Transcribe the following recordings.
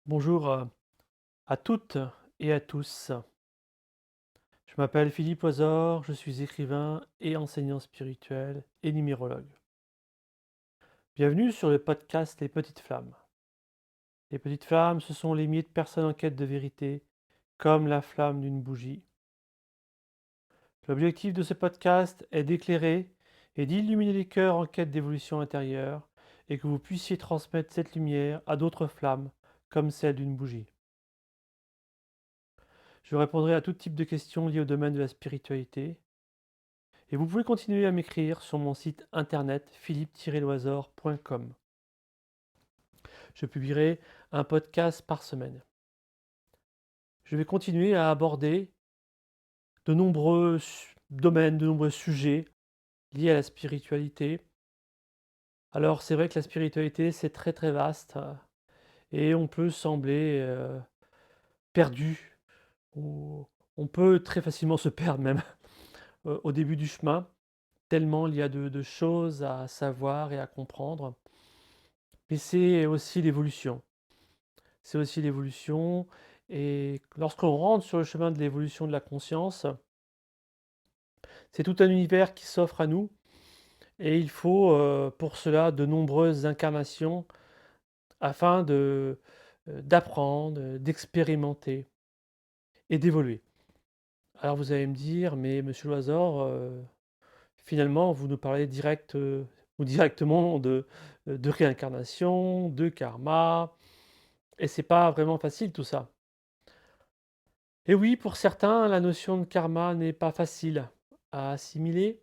Bonjour à toutes et à tous. Je m'appelle Philippe Oizor, je suis écrivain et enseignant spirituel et numérologue. Bienvenue sur le podcast Les Petites Flammes. Les Petites Flammes, ce sont les milliers de personnes en quête de vérité, comme la flamme d'une bougie. L'objectif de ce podcast est d'éclairer et d'illuminer les cœurs en quête d'évolution intérieure et que vous puissiez transmettre cette lumière à d'autres flammes, comme celle d'une bougie. Je répondrai à tout type de questions liées au domaine de la spiritualité. Et vous pouvez continuer à m'écrire sur mon site internet philippe-loisor.com. Je publierai un podcast par semaine. Je vais continuer à aborder de nombreux domaines, de nombreux sujets liés à la spiritualité. Alors c'est vrai que la spiritualité, c'est très très vaste et on peut sembler perdu, ou on peut très facilement se perdre même au début du chemin, tellement il y a de choses à savoir et à comprendre. Mais c'est aussi l'évolution. C'est aussi l'évolution et lorsqu'on rentre sur le chemin de l'évolution de la conscience, c'est tout un univers qui s'offre à nous et il faut, pour cela de nombreuses incarnations afin d'apprendre, d'expérimenter et d'évoluer. Alors vous allez me dire: «Mais monsieur Loizor, finalement vous nous parlez ou directement de réincarnation, de karma et c'est pas vraiment facile tout ça». Et oui, pour certains, la notion de karma n'est pas facile à assimiler.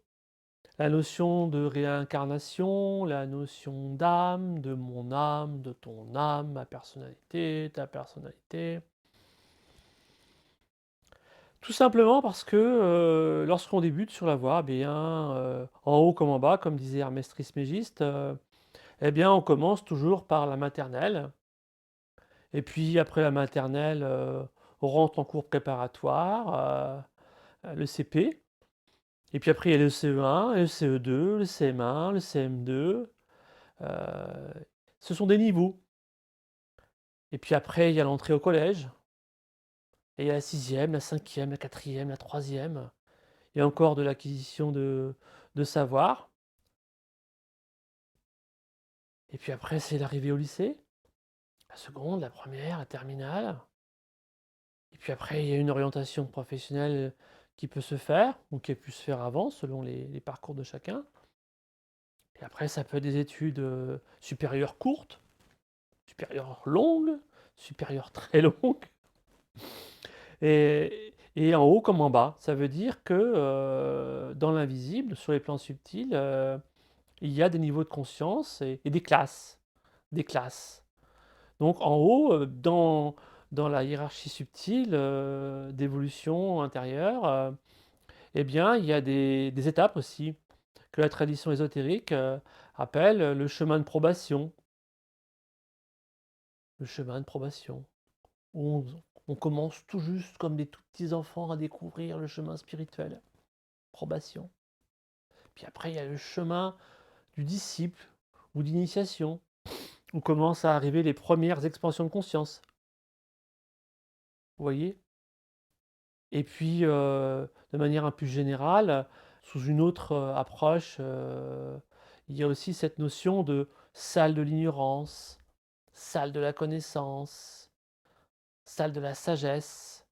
La notion de réincarnation, la notion d'âme, de mon âme, de ton âme, ma personnalité, ta personnalité. Tout simplement parce que lorsqu'on débute sur la voie, eh bien, en haut comme en bas, comme disait Hermès Trismégiste, eh bien, on commence toujours par la maternelle. Et puis après la maternelle, on rentre en cours préparatoire, le CP. Et puis après, il y a le CE1, le CE2, le CM1, le CM2. Heu, Ce sont des niveaux. Et puis après, il y a l'entrée au collège et il y a la sixième, la cinquième, la quatrième, la troisième. Il y a encore de l'acquisition de savoir. Et puis après, c'est l'arrivée au lycée, la seconde, la première, la terminale. Et puis après, il y a une orientation professionnelle qui peut se faire ou qui a pu se faire avant selon les parcours de chacun. Et après, ça peut être des études, supérieures courtes, supérieures longues, supérieures très longues et en haut comme en bas. Ça veut dire que, dans l'invisible, sur les plans subtils, il y a des niveaux de conscience et des classes, des classes. Donc en haut, dans la hiérarchie subtile, d'évolution intérieure, eh bien, il y a des étapes aussi que la tradition ésotérique, appelle, le chemin de probation. Le chemin de probation. Où on commence tout juste comme des tout petits enfants à découvrir le chemin spirituel. Probation. Puis après, il y a le chemin du disciple ou d'initiation, où commencent à arriver les premières expansions de conscience. Vous voyez? Et puis, de manière un peu générale, sous une autre, approche, il y a aussi cette notion de salle de l'ignorance, salle de la connaissance, salle de la sagesse.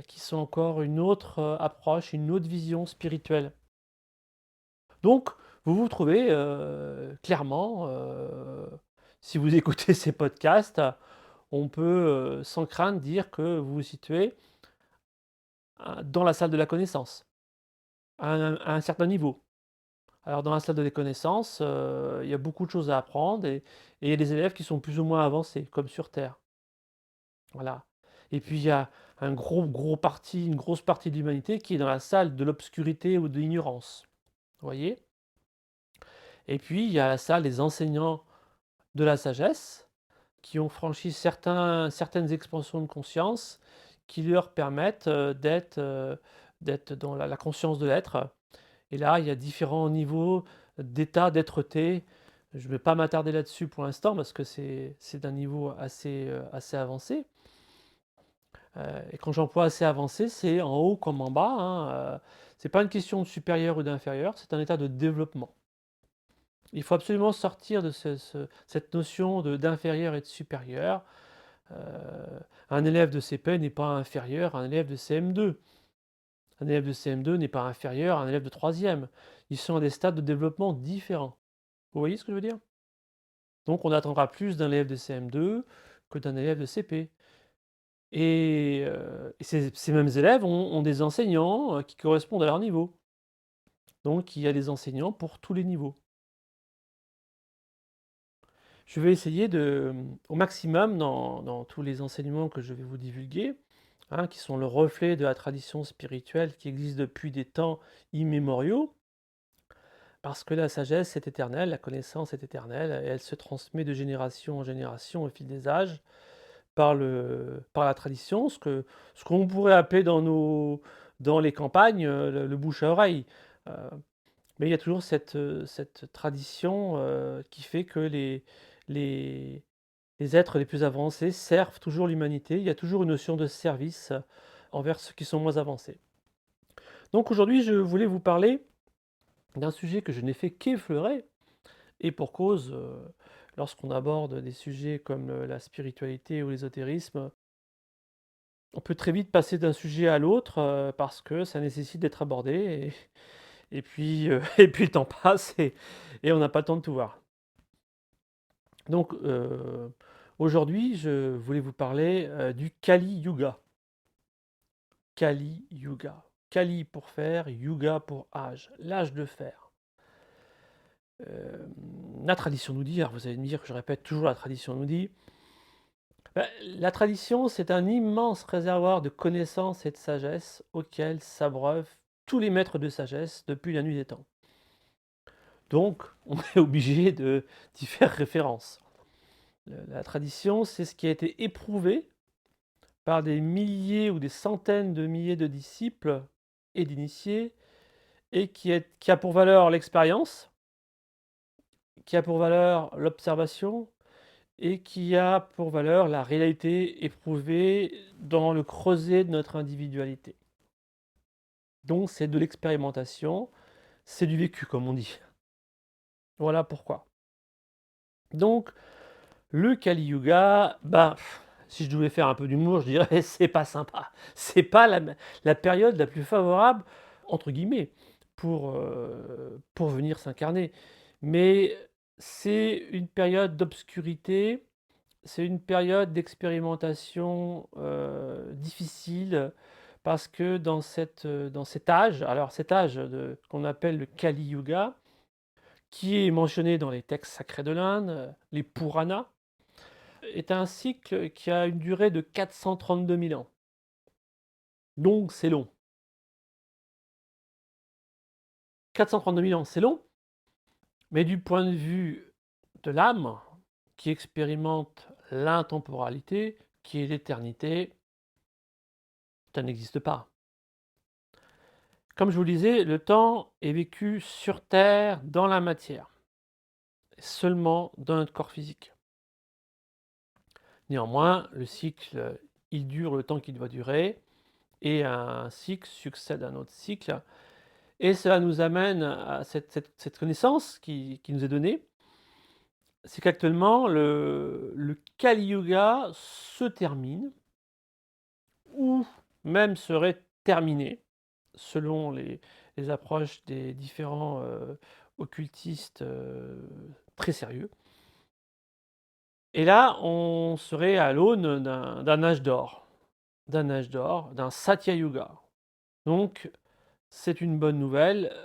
Qui sont encore une autre, approche, une autre vision spirituelle. Donc vous vous trouvez, clairement, si vous écoutez ces podcasts, on peut, sans crainte dire que vous vous situez, dans la salle de la connaissance, à un certain niveau. Alors dans la salle de la connaissance, il y a beaucoup de choses à apprendre et il y a des élèves qui sont plus ou moins avancés, comme sur terre. Voilà. Et puis il y a une grosse partie de l'humanité qui est dans la salle de l'obscurité ou de l'ignorance. Vous voyez? Et puis il y a la salle des enseignants de la sagesse, qui ont franchi certaines expansions de conscience qui leur permettent, d'être dans la conscience de l'être. Et là, il y a différents niveaux d'état d'être-té, Je ne vais pas m'attarder là-dessus pour l'instant parce que c'est d'un niveau assez avancé. Et quand j'emploie assez avancé, c'est en haut comme en bas, hein, c'est pas une question de supérieur ou d'inférieur, c'est un état de développement. Il faut absolument sortir de cette notion d'inférieur et de supérieur. Heu, un élève de CP n'est pas inférieur à un élève de CM2. Un élève de CM2 n'est pas inférieur à un élève de troisième. Ils sont à des stades de développement différents. Vous voyez ce que je veux dire? Donc on attendra plus d'un élève de CM2 que d'un élève de CP. Et ces mêmes élèves ont des enseignants, qui correspondent à leur niveau. Donc il y a des enseignants pour tous les niveaux. Je vais essayer au maximum dans tous les enseignements que je vais vous divulguer, hein, qui sont le reflet de la tradition spirituelle qui existe depuis des temps immémoriaux, parce que la sagesse est éternelle, la connaissance est éternelle et elle se transmet de génération en génération au fil des âges par la tradition, ce qu'on pourrait appeler dans les campagnes, le bouche à oreille. Heu, mais il y a toujours cette tradition, qui fait que les les êtres les plus avancés servent toujours l'humanité. Il y a toujours une notion de service, envers ceux qui sont moins avancés. Donc aujourd'hui, je voulais vous parler d'un sujet que je n'ai fait qu'effleurer, et pour cause, lorsqu'on aborde des sujets comme, la spiritualité ou l'ésotérisme, on peut très vite passer d'un sujet à l'autre, parce que ça nécessite d'être abordé et puis, et puis le temps passe et on n'a pas le temps de tout voir. Donc, aujourd'hui, je voulais vous parler, du Kali Yuga. Kali Yuga. Kali pour fer, Yuga pour âge, l'âge de fer. La tradition nous dit, alors vous allez me dire que je répète toujours la tradition nous dit, la tradition, c'est un immense réservoir de connaissances et de sagesse auquel s'abreuvent tous les maîtres de sagesse depuis la nuit des temps. Donc, on est obligé d'y faire référence. La tradition, c'est ce qui a été éprouvé par des milliers ou des centaines de milliers de disciples et d'initiés, et qui a pour valeur l'expérience, qui a pour valeur l'observation, et qui a pour valeur la réalité éprouvée dans le creuset de notre individualité. Donc c'est de l'expérimentation, c'est du vécu comme on dit. Voilà pourquoi. Donc le Kali Yuga, bah, si je devais faire un peu d'humour, je dirais c'est pas sympa. C'est pas la période la plus favorable, entre guillemets, pour venir s'incarner. Mais c'est une période d'obscurité, c'est une période d'expérimentation, difficile, parce que dans cet âge, alors cet âge qu'on appelle le Kali Yuga, qui est mentionné dans les textes sacrés de l'Inde, les Puranas, est un cycle qui a une durée de 432 000 ans. Donc c'est long. 432 000 ans, c'est long, mais du point de vue de l'âme, qui expérimente l'intemporalité, qui est l'éternité, ça n'existe pas. Comme je vous le disais, le temps est vécu sur Terre, dans la matière, seulement dans notre corps physique. Néanmoins, le cycle, il dure le temps qu'il doit durer, et un cycle succède à un autre cycle, et cela nous amène à cette connaissance qui nous est donnée, c'est qu'actuellement le Kali Yuga se termine, ou même serait terminé, selon les approches des différents, occultistes, très sérieux. Et là, on serait à l'aune d'un âge d'or, d'un Satya Yuga. Donc c'est une bonne nouvelle,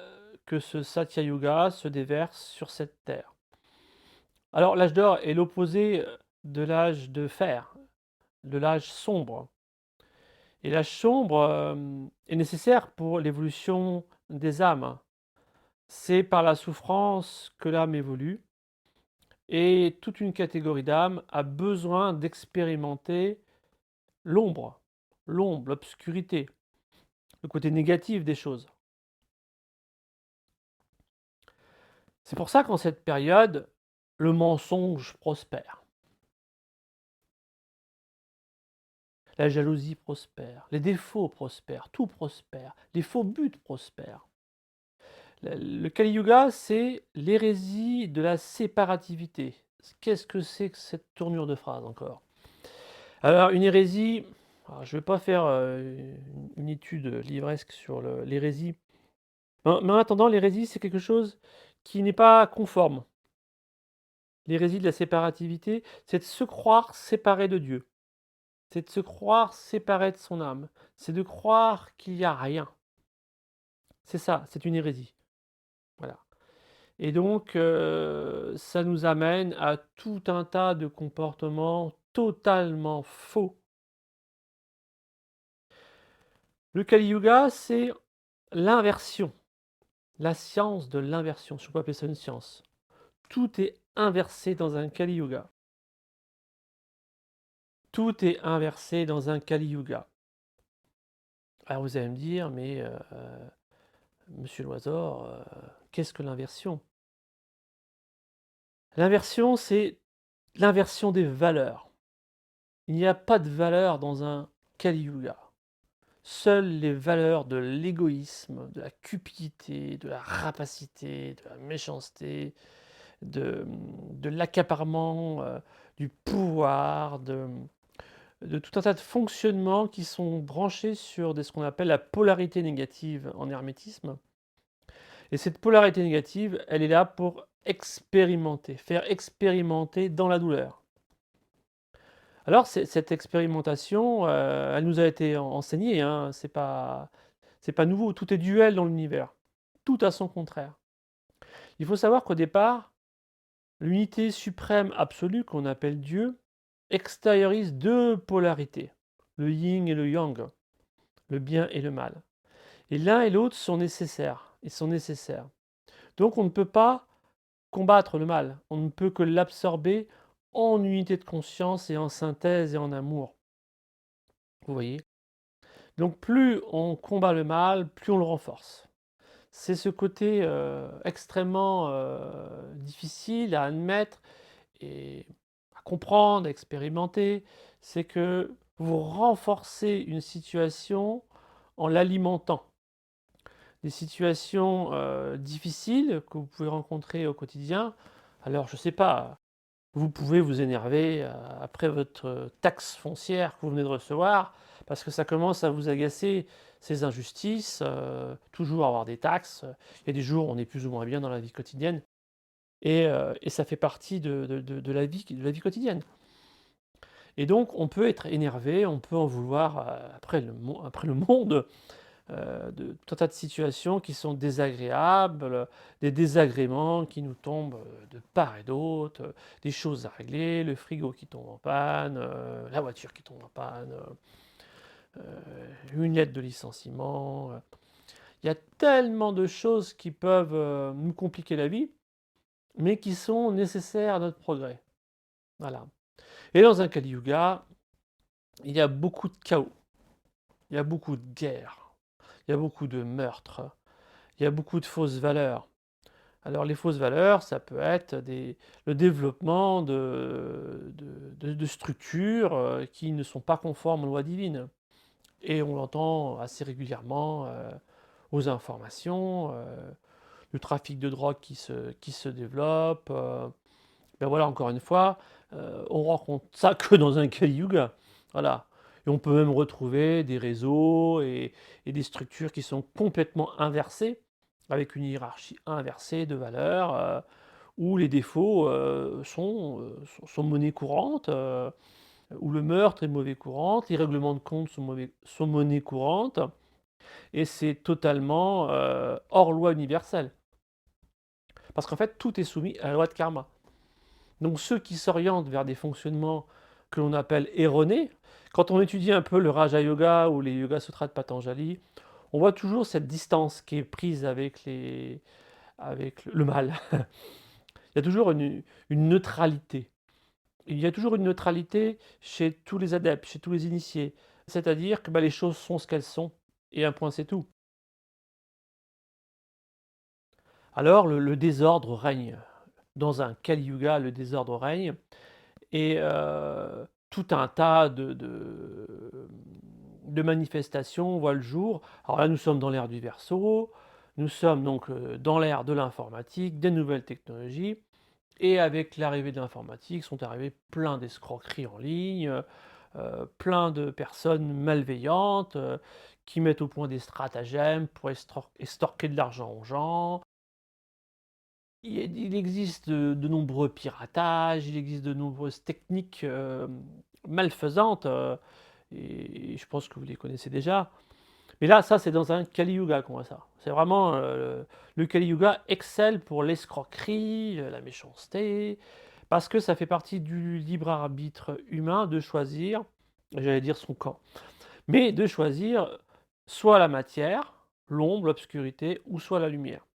que ce Satya Yuga se déverse sur cette terre. Alors l'âge d'or est l'opposé, de l'âge de fer, de l'âge sombre. Et l'âge sombre, est nécessaire pour l'évolution des âmes. C'est par la souffrance que l'âme évolue, et toute une catégorie d'âmes a besoin d'expérimenter l'ombre, l'obscurité, le côté négatif des choses. C'est pour ça qu'en cette période, le mensonge prospère, la jalousie prospère, les défauts prospèrent, tout prospère, les faux buts prospèrent. Le Kali Yuga, c'est l'hérésie de la séparativité. Qu'est-ce que c'est que cette tournure de phrase encore? Alors une hérésie, alors je ne vais pas faire, une étude livresque sur l'hérésie. Mais en attendant, l'hérésie, c'est quelque chose qui n'est pas conforme. L'hérésie de la séparativité, c'est de se croire séparé de Dieu. C'est de se croire séparé de son âme. C'est de croire qu'il y a rien. C'est ça, c'est une hérésie. Voilà. Et donc, ça nous amène à tout un tas de comportements totalement faux. Le Kali Yuga, c'est l'inversion, la science de l'inversion, si on peut appeler ça une science. Tout est inversé dans un Kali Yuga. Tout est inversé dans un Kali Yuga. Alors vous allez me dire: «Mais monsieur Loizor, qu'est-ce que l'inversion?» L'inversion, c'est l'inversion des valeurs. Il n'y a pas de valeur dans un Kali Yuga. Seules les valeurs de l'égoïsme, de la cupidité, de la rapacité, de la méchanceté, de l'accaparement, du pouvoir, de tout un tas de fonctionnements qui sont branchés sur ce qu'on appelle la polarité négative en hermétisme. Et cette polarité négative, elle est là pour expérimenter, faire expérimenter dans la douleur. Alors cette expérimentation, elle nous a été enseignée, hein, c'est pas nouveau, tout est duel dans l'univers, tout a son contraire. Il faut savoir qu'au départ, l'unité suprême absolue, qu'on appelle Dieu, extériorise 2 polarités, le yin et le yang, le bien et le mal. Et l'un et l'autre sont nécessaires, ils sont nécessaires. Donc on ne peut pas combattre le mal, on ne peut que l'absorber en unité de conscience et en synthèse et en amour. Vous voyez? Donc plus on combat le mal, plus on le renforce. C'est ce côté, extrêmement, difficile à admettre et à comprendre, à expérimenter, c'est que vous renforcez une situation en l'alimentant. Des situations, difficiles que vous pouvez rencontrer au quotidien, alors je ne sais pas, vous pouvez vous énerver, après votre taxe foncière que vous venez de recevoir, parce que ça commence à vous agacer, ces injustices, toujours avoir des taxes, il y a des jours où on est plus ou moins bien dans la vie quotidienne et ça fait partie de la vie quotidienne. Et donc on peut être énervé, on peut en vouloir, après le monde, de tout un tas de situations qui sont désagréables, des désagréments qui nous tombent, de part et d'autre, des choses à régler, le frigo qui tombe en panne, la voiture qui tombe en panne, une lettre de licenciement, il y a tellement de choses qui peuvent, nous compliquer la vie, mais qui sont nécessaires à notre progrès. Voilà. Et dans un Kali Yuga, il y a beaucoup de chaos, il y a beaucoup de guerres, il y a beaucoup de meurtres, il y a beaucoup de fausses valeurs. Alors les fausses valeurs, ça peut être le développement de structures, qui ne sont pas conformes aux lois divines. Et on l'entend assez régulièrement, aux informations, le trafic de drogue qui se développe, ben voilà, encore une fois, on rencontre ça que dans un Kali Yuga. Voilà. Et on peut même retrouver des réseaux et des structures qui sont complètement inversées, avec une hiérarchie inversée de valeurs, où les défauts, sont monnaie courante, où le meurtre est monnaie courante, les règlements de compte sont monnaie courante, et c'est totalement, hors loi universelle. Parce qu'en fait, tout est soumis à la loi de karma. Donc ceux qui s'orientent vers des fonctionnements que l'on appelle erronés, quand on étudie un peu le Raja Yoga ou les Yoga Sutras de Patanjali, on voit toujours cette distance qui est prise avec le mal. Il y a toujours une neutralité. Il y a toujours une neutralité chez tous les adeptes, chez tous les initiés. C'est-à-dire que bah, les choses sont ce qu'elles sont, et un point c'est tout. Alors le désordre règne. dans un Kali Yuga, le désordre règne et tout un tas de manifestations voient le jour. Alors là, nous sommes dans l'ère du Verseau, nous sommes donc, dans l'ère de l'informatique, des nouvelles technologies et avec l'arrivée de l'informatique sont arrivées plein d'escroqueries en ligne, plein de personnes malveillantes, qui mettent au point des stratagèmes pour extorquer de l'argent aux gens. Il existe de nombreux piratages, il existe de nombreuses techniques, malfaisantes, et je pense que vous les connaissez déjà. Mais là, ça, c'est dans un Kali Yuga qu'on voit ça. C'est vraiment, le Kali Yuga excelle pour l'escroquerie, la méchanceté, parce que ça fait partie du libre arbitre humain de choisir, j'allais dire son camp, mais de choisir soit la matière, l'ombre, l'obscurité ou soit la lumière.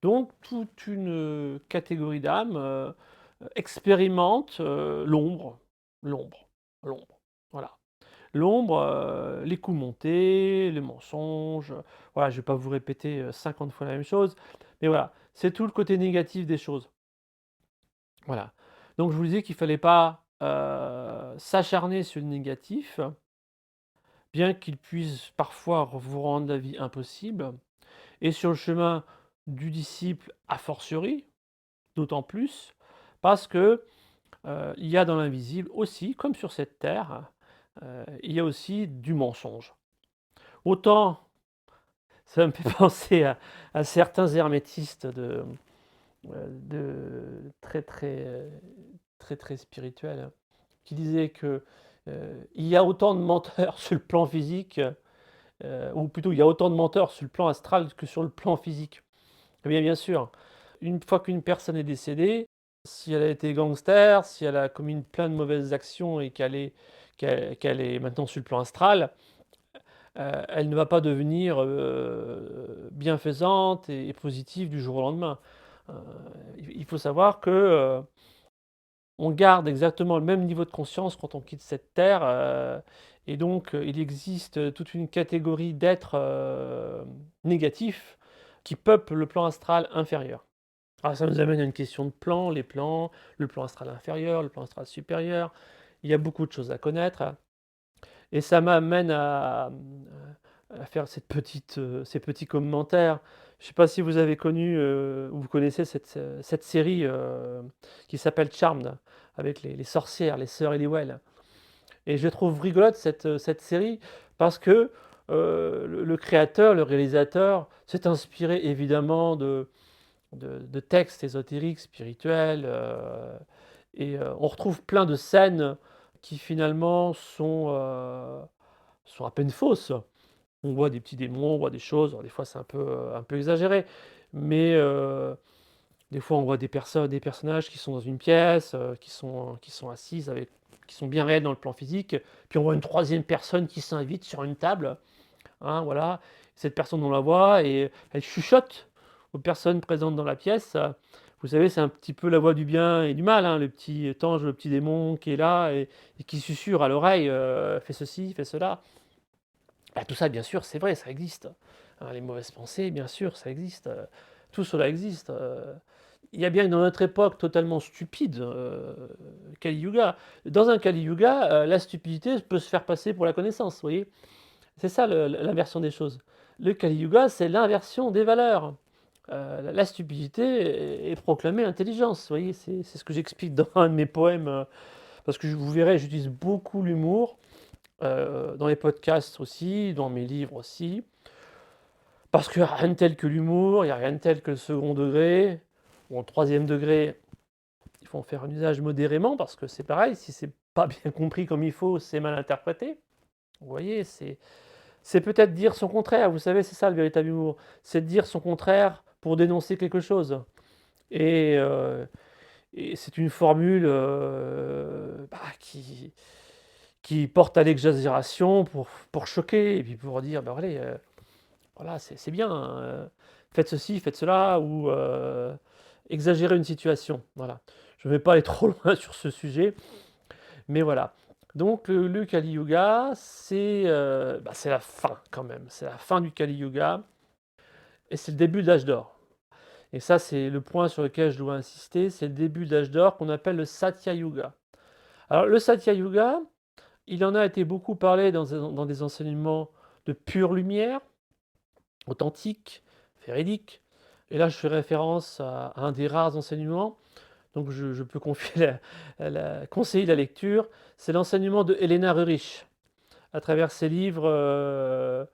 Donc toute une catégorie d'âmes, expérimente, l'ombre, l'ombre, voilà. L'ombre, les coups montés, le mensonge, voilà, je vais pas vous répéter, 50 fois la même chose, mais voilà, c'est tout le côté négatif des choses. Voilà. Donc je vous disais qu'il fallait pas, s'acharner sur le négatif, bien qu'il puisse parfois vous rendre la vie impossible et sur le chemin du disciple a fortiori, d'autant plus, parce que, il y a dans l'invisible aussi, comme sur cette terre, il y a aussi du mensonge. Autant ça me fait penser à certains hermétistes de très, très spirituels, hein, qui disaient que, il y a autant de menteurs sur le plan physique, ou plutôt il y a autant de menteurs sur le plan astral que sur le plan physique. Eh bien sûr, une fois qu'une personne est décédée, si elle a été gangster, si elle a commis plein de mauvaises actions et qu'elle est maintenant sur le plan astral, elle ne va pas devenir, bienfaisante et positive du jour au lendemain. Heu, il faut savoir que, on garde exactement le même niveau de conscience quand on quitte cette terre, et donc il existe, toute une catégorie d'êtres, négatifs qui peuplent le plan astral inférieur. Alors ça nous amène à une question de plan, les plans, le plan astral inférieur, le plan astral supérieur. Il y a beaucoup de choses à connaître et ça m'amène à faire ces petits commentaires. Je ne sais pas si vous avez connu, ou vous connaissez cette série, qui s'appelle Charmed, avec les sorcières, les sœurs Halliwell et je trouve rigolote cette série parce que, le créateur, le réalisateur s'est inspiré évidemment de textes ésotériques, spirituels, et on retrouve plein de scènes qui finalement sont à peine fausses. On voit des petits démons, on voit des choses, alors des fois c'est un peu exagéré, mais des fois on voit des personnages qui sont dans une pièce, qui sont assises qui sont bien réels dans le plan physique, puis on voit une troisième personne qui s'invite sur une table, hein, voilà. Cette personne, on la voit et elle chuchote aux personnes présentes dans la pièce. Vous savez, c'est un petit peu la voix du bien et du mal, hein, le petit ange, le petit démon qui est là et qui susurre à l'oreille, «Fais ceci, fais cela». Bah, tout ça, bien sûr, c'est vrai, ça existe. Hein, les mauvaises pensées, bien sûr, ça existe, tout cela existe, il y a bien dans notre époque totalement stupide, Kali Yuga. Dans un Kali Yuga, la stupidité peut se faire passer pour la connaissance, vous voyez? C'est ça l'inversion des choses. Le Kali Yuga, c'est l'inversion des valeurs. La stupidité est proclamée intelligence, vous voyez? C'est ce que j'explique dans un de mes poèmes, parce que vous verrez, j'utilise beaucoup l'humour, dans les podcasts aussi, dans mes livres aussi, parce qu'il y a rien de tel que l'humour, il y a rien de tel que le second degré ou en troisième degré, il faut en faire un usage modérément parce que c'est pareil, si c'est pas bien compris comme il faut, c'est mal interprété. Vous voyez? C'est peut-être dire son contraire, vous savez? C'est ça le véritable humour, c'est de dire son contraire pour dénoncer quelque chose et heu et c'est une formule, bah, qui porte à l'exagération pour choquer et puis pour dire: «Bah, allez, voilà, c'est bien, faites ceci, faites cela» ou exagérer une situation, voilà. Je ne vais pas aller trop loin sur ce sujet, mais voilà. Donc le Kali Yuga, bah, c'est la fin quand même, c'est la fin du Kali Yuga et c'est le début de l'âge d'or. Et ça, c'est le point sur lequel je dois insister, c'est le début de l'âge d'or qu'on appelle le Satya Yuga. Alors le Satya Yuga, il en a été beaucoup parlé dans des enseignements de pure lumière, authentique, véridique. Et là, je fais référence à un des rares enseignements, donc je peux confier conseiller la lecture. C'est l'enseignement de Helena Rurich, à travers ses livres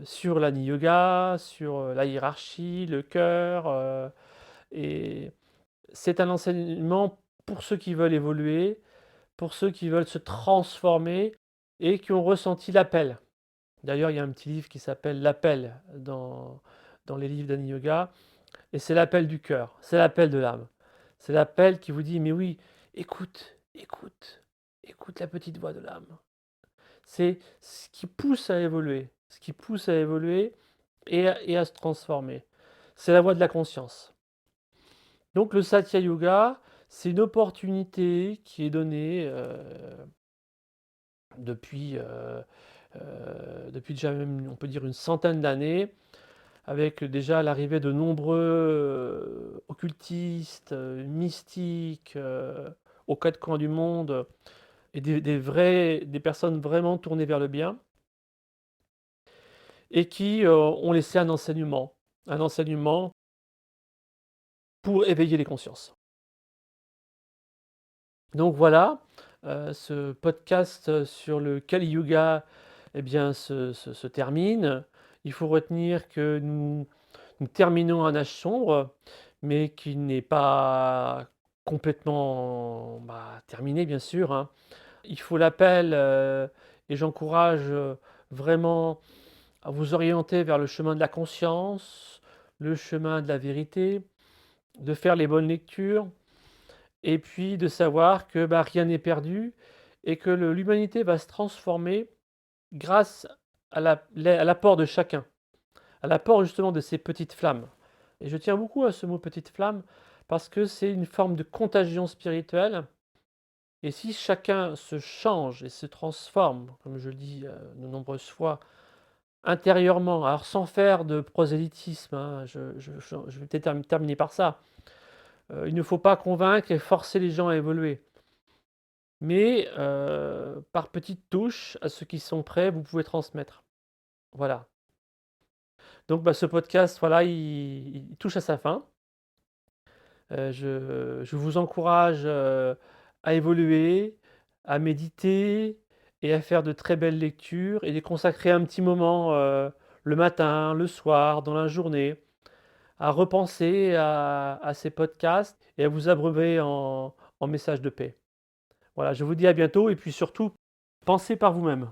sur l'Ani Yoga, sur la hiérarchie, le cœur. Et c'est un enseignement pour ceux qui veulent évoluer, pour ceux qui veulent se transformer et qui ont ressenti l'appel. D'ailleurs, il y a un petit livre qui s'appelle L'appel dans les livres d'Ani Yoga, et c'est l'appel du cœur, c'est l'appel de l'âme. C'est l'appel qui vous dit, mais oui, écoute, écoute, écoute la petite voix de l'âme. C'est ce qui pousse à évoluer, ce qui pousse à évoluer et à se transformer. C'est la voix de la conscience. Donc le Satya Yoga, c'est une opportunité qui est donnée depuis, depuis déjà même, on peut dire, une centaine d'années, avec déjà l'arrivée de nombreux occultistes, mystiques, aux quatre coins du monde, et des personnes vraiment tournées vers le bien, et qui ont laissé un enseignement pour éveiller les consciences. Donc voilà, ce podcast sur le Kali Yuga, eh bien, se termine. Il faut retenir que nous terminons un âge sombre, mais qui n'est pas complètement terminé, bien sûr, hein. Il faut l'appel, et j'encourage vraiment à vous orienter vers le chemin de la conscience, le chemin de la vérité, de faire les bonnes lectures, et puis de savoir que rien n'est perdu et que l'humanité va se transformer grâce à l'apport de chacun, à l'apport justement de ces petites flammes. Et je tiens beaucoup à ce mot petite flamme parce que c'est une forme de contagion spirituelle. Et si chacun se change et se transforme, comme je le dis de nombreuses fois, intérieurement, alors sans faire de prosélytisme, hein, je vais peut-être terminer par ça. Il ne faut pas convaincre et forcer les gens à évoluer. Mais par petites touches, à ceux qui sont prêts, vous pouvez transmettre. Voilà. Donc ce podcast, voilà, il touche à sa fin. Je vous encourage à évoluer, à méditer et à faire de très belles lectures et de consacrer un petit moment le matin, le soir, dans la journée, à repenser à ces podcasts et à vous abreuver en messages de paix. Voilà, je vous dis à bientôt et puis surtout, pensez par vous-même.